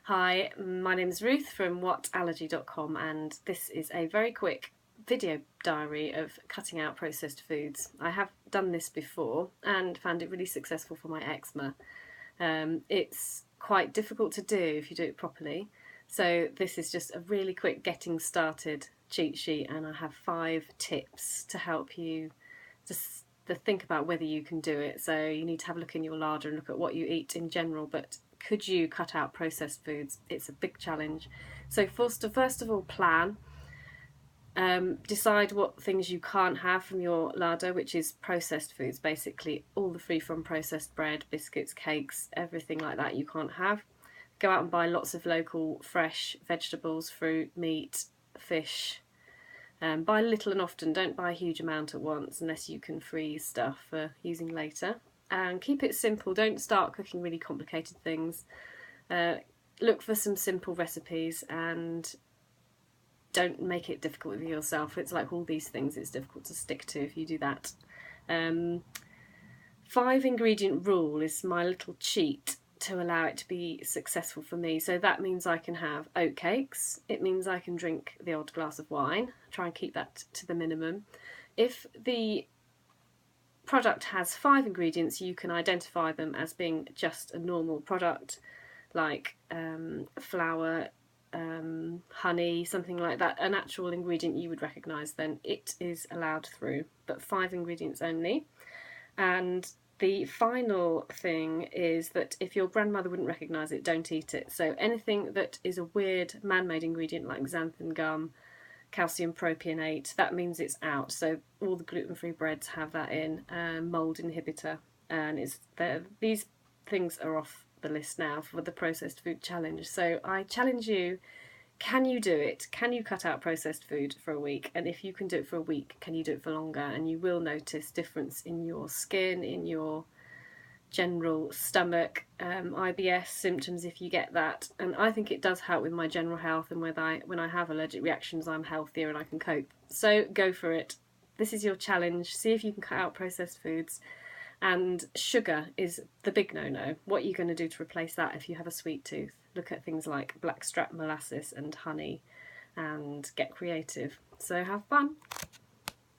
Hi, my name is Ruth from whatallergy.com, and this is a very quick video diary of cutting out processed foods. I have done this before and found it really successful for my eczema. It's quite difficult to do if you do it properly, so this is just a really quick getting started cheat sheet, and I have 5 tips to help you just to think about whether you can do it. So you need to have a look in your larder and look at what you eat in general, but could you cut out processed foods? It's a big challenge. So first of all, plan. Decide what things you can't have from your larder, which is processed foods, basically all the free from processed bread, biscuits, cakes, everything like that you can't have. Go out and buy lots of local fresh vegetables, fruit, meat, fish. Buy little and often, don't buy a huge amount at once unless you can freeze stuff for using later. And keep it simple, don't start cooking really complicated things. Look for some simple recipes and don't make it difficult for yourself. It's like all these things, it's difficult to stick to if you do that. 5 ingredient rule is my little cheat to allow it to be successful for me. So that means I can have oatcakes, it means I can drink the odd glass of wine, try and keep that to the minimum. If the product has 5 ingredients, you can identify them as being just a normal product, like flour, honey, something like that, an actual ingredient you would recognise, then it is allowed through, but 5 ingredients only. And the final thing is that if your grandmother wouldn't recognise it, don't eat it. So anything that is a weird man-made ingredient like xanthan gum, calcium propionate, that means it's out. So all the gluten-free breads have that in, mould inhibitor, and these things are off the list now for the processed food challenge. So I challenge you, can you do it? Can you cut out processed food for a week? And if you can do it for a week, can you do it for longer? And you will notice difference in your skin, in your general stomach, IBS symptoms if you get that. And I think it does help with my general health, and when I have allergic reactions, I'm healthier and I can cope. So go for it. This is your challenge. See if you can cut out processed foods. And sugar is the big no-no. What are you going to do to replace that if you have a sweet tooth? Look at things like blackstrap molasses and honey and get creative. So have fun.